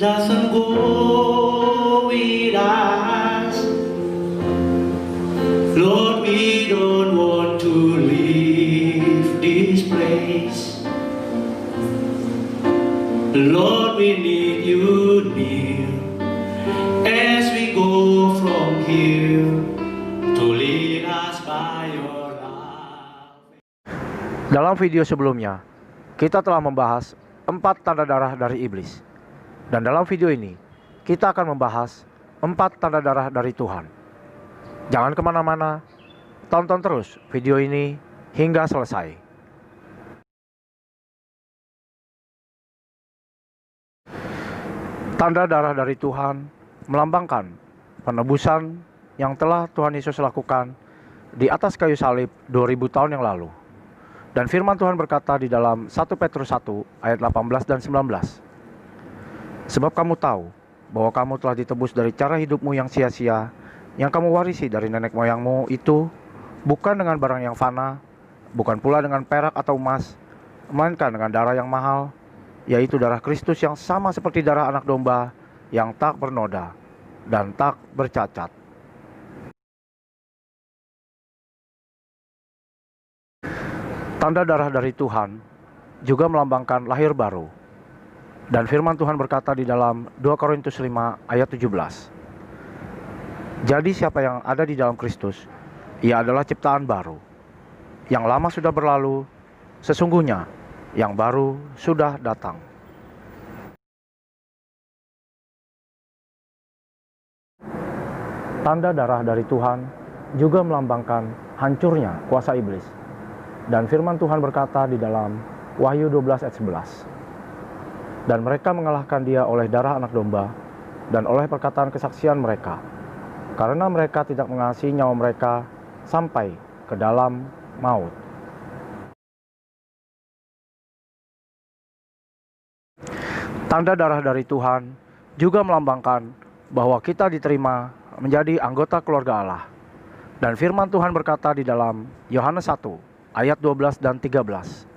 doesn't go with us. Lord, we don't want to leave this place. Lord, we need you near as we go from here to lead us by your love. Dalam video sebelumnya, kita telah membahas 4 tanda darah dari iblis. Dan dalam video ini, kita akan membahas 4 tanda darah dari Tuhan. Jangan kemana-mana, tonton terus video ini hingga selesai. Tanda darah dari Tuhan melambangkan penebusan yang telah Tuhan Yesus lakukan di atas kayu salib 2000 tahun yang lalu. Dan firman Tuhan berkata di dalam 1 Petrus 1 ayat 18 dan 19. Sebab kamu tahu bahwa kamu telah ditebus dari cara hidupmu yang sia-sia, yang kamu warisi dari nenek moyangmu itu, bukan dengan barang yang fana, bukan pula dengan perak atau emas, melainkan dengan darah yang mahal, yaitu darah Kristus yang sama seperti darah anak domba yang tak bernoda dan tak bercacat. Tanda darah dari Tuhan juga melambangkan lahir baru. Dan firman Tuhan berkata di dalam 2 Korintus 5 ayat 17. Jadi siapa yang ada di dalam Kristus, ia adalah ciptaan baru. Yang lama sudah berlalu, sesungguhnya yang baru sudah datang. Tanda darah dari Tuhan juga melambangkan hancurnya kuasa iblis. Dan firman Tuhan berkata di dalam Wahyu 12 ayat 11. Dan mereka mengalahkan dia oleh darah anak domba dan oleh perkataan kesaksian mereka. Karena mereka tidak mengasihi nyawa mereka sampai ke dalam maut. Tanda darah dari Tuhan juga melambangkan bahwa kita diterima menjadi anggota keluarga Allah. Dan firman Tuhan berkata di dalam Yohanes 1 ayat 12 dan 13.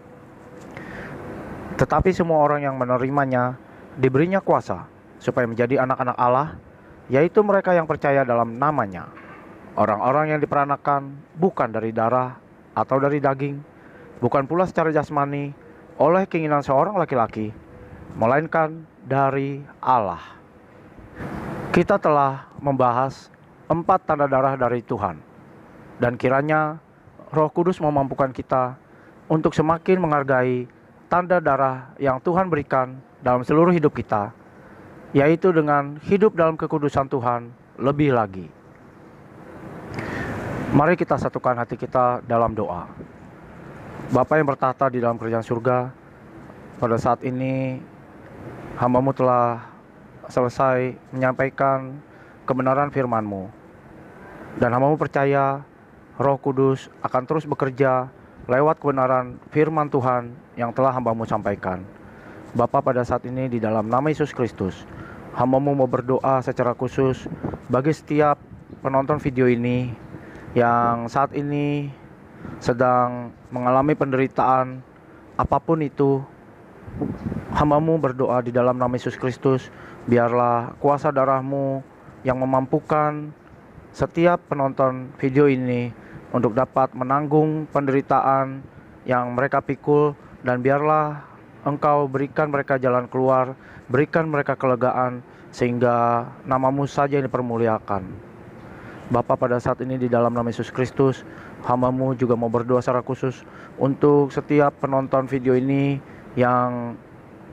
Tetapi semua orang yang menerimanya diberinya kuasa supaya menjadi anak-anak Allah, yaitu mereka yang percaya dalam namanya. Orang-orang yang diperanakan bukan dari darah atau dari daging, bukan pula secara jasmani oleh keinginan seorang laki-laki, melainkan dari Allah. Kita telah membahas 4 tanda darah dari Tuhan. Dan kiranya Roh Kudus memampukan kita untuk semakin menghargai tanda darah yang Tuhan berikan dalam seluruh hidup kita, yaitu dengan hidup dalam kekudusan Tuhan lebih lagi. Mari kita satukan hati kita dalam doa. Bapa yang bertahta di dalam kerajaan surga, pada saat ini hamba-Mu telah selesai menyampaikan kebenaran firman-Mu. Dan hamba-Mu percaya Roh Kudus akan terus bekerja lewat kebenaran firman Tuhan yang telah hamba-Mu sampaikan. Bapa, pada saat ini di dalam nama Yesus Kristus, hamba-Mu mau berdoa secara khusus bagi setiap penonton video ini yang saat ini sedang mengalami penderitaan apapun itu. Hamba-Mu berdoa di dalam nama Yesus Kristus, biarlah kuasa darah-Mu yang memampukan setiap penonton video ini untuk dapat menanggung penderitaan yang mereka pikul, dan biarlah Engkau berikan mereka jalan keluar, berikan mereka kelegaan, sehingga nama-Mu saja yang dipermuliakan. Bapa, pada saat ini di dalam nama Yesus Kristus, hamba-Mu juga mau berdoa secara khusus untuk setiap penonton video ini yang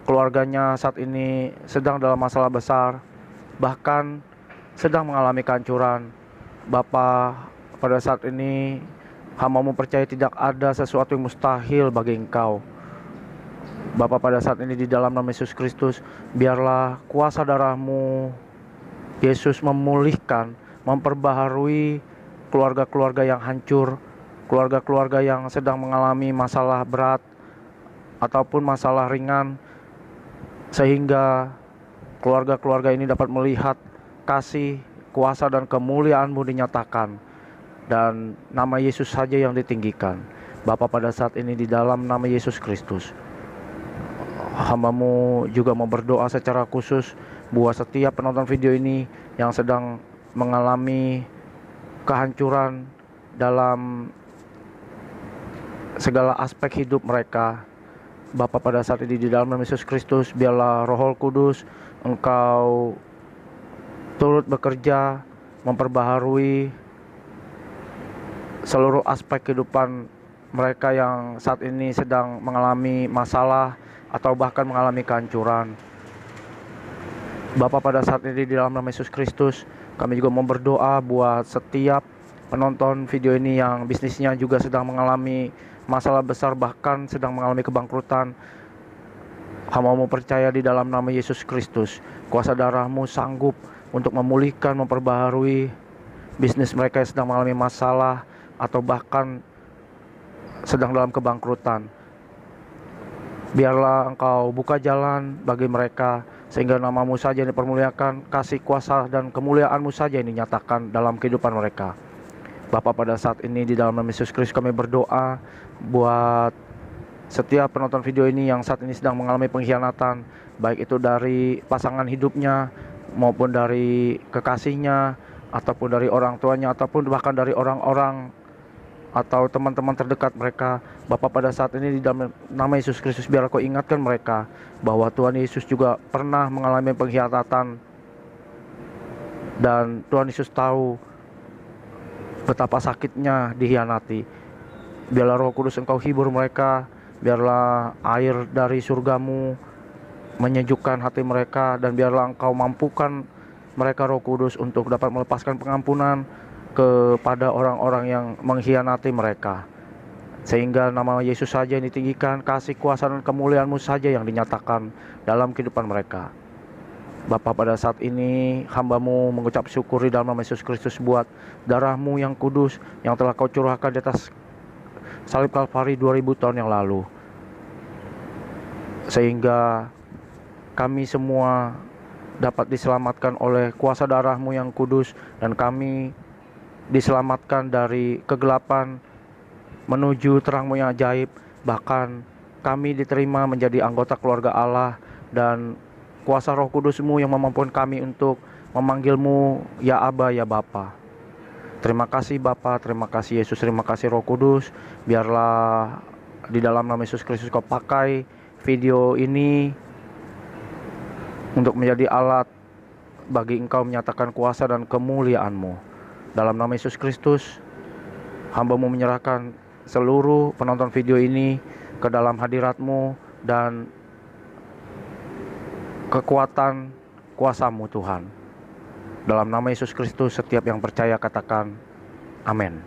keluarganya saat ini sedang dalam masalah besar, bahkan sedang mengalami kehancuran. Bapa, pada saat ini hamba-Mu percaya tidak ada sesuatu yang mustahil bagi Engkau. Bapa, pada saat ini di dalam nama Yesus Kristus, biarlah kuasa darah-Mu Yesus memulihkan, memperbaharui keluarga-keluarga yang hancur, keluarga-keluarga yang sedang mengalami masalah berat ataupun masalah ringan, sehingga keluarga-keluarga ini dapat melihat kasih, kuasa dan kemuliaan-Mu dinyatakan, dan nama Yesus saja yang ditinggikan. Bapa, pada saat ini di dalam nama Yesus Kristus, Hamba-Mu juga mau berdoa secara khusus buat setiap penonton video ini yang sedang mengalami kehancuran dalam segala aspek hidup mereka. Bapa, pada saat ini di dalam nama Yesus Kristus, biarlah Roh Kudus Engkau turut bekerja memperbaharui seluruh aspek kehidupan mereka yang saat ini sedang mengalami masalah atau bahkan mengalami kehancuran. Bapa, pada saat ini di dalam nama Yesus Kristus, kami juga mau berdoa buat setiap penonton video ini yang bisnisnya juga sedang mengalami masalah besar, bahkan sedang mengalami kebangkrutan. Hamba-Mu percaya di dalam nama Yesus Kristus, kuasa darah-Mu sanggup untuk memulihkan, memperbaharui bisnis mereka yang sedang mengalami masalah atau bahkan sedang dalam kebangkrutan. Biarlah Engkau buka jalan bagi mereka, sehingga nama-Mu saja yang dipermuliakan, kasih kuasa dan kemuliaan-Mu saja yang dinyatakan dalam kehidupan mereka. Bapa, pada saat ini di dalam nama Yesus Kristus kami berdoa buat setiap penonton video ini yang saat ini sedang mengalami pengkhianatan, baik itu dari pasangan hidupnya maupun dari kekasihnya, ataupun dari orang tuanya, ataupun bahkan dari orang-orang atau teman-teman terdekat mereka. Bapa, pada saat ini di dalam nama Yesus Kristus, biar Kau ingatkan mereka bahwa Tuhan Yesus juga pernah mengalami pengkhianatan, dan Tuhan Yesus tahu betapa sakitnya dikhianati. Biarlah Roh Kudus Engkau hibur mereka, biarlah air dari surga-Mu menyejukkan hati mereka, dan biarlah Engkau mampukan mereka, Roh Kudus, untuk dapat melepaskan pengampunan kepada orang-orang yang mengkhianati mereka, sehingga nama Yesus saja yang ditinggikan, kasih kuasa dan kemuliaan-Mu saja yang dinyatakan dalam kehidupan mereka. Bapa, pada saat ini hamba-Mu mengucap syukur di dalam nama Yesus Kristus buat darah-Mu yang kudus yang telah Kau curahkan di atas salib Kalvari 2000 tahun yang lalu, sehingga kami semua dapat diselamatkan oleh kuasa darah-Mu yang kudus, dan kami diselamatkan dari kegelapan menuju terang-Mu yang ajaib. Bahkan kami diterima menjadi anggota keluarga Allah, dan kuasa Roh Kudus-Mu yang memampukan kami untuk memanggil-Mu ya Aba, ya Bapa. Terima kasih Bapa, terima kasih Yesus, terima kasih Roh Kudus. Biarlah di dalam nama Yesus Kristus Kau pakai video ini untuk menjadi alat bagi Engkau menyatakan kuasa dan kemuliaan-Mu. Dalam nama Yesus Kristus, hamba-Mu menyerahkan seluruh penonton video ini ke dalam hadirat-Mu dan kekuatan kuasa-Mu Tuhan. Dalam nama Yesus Kristus, setiap yang percaya katakan amin.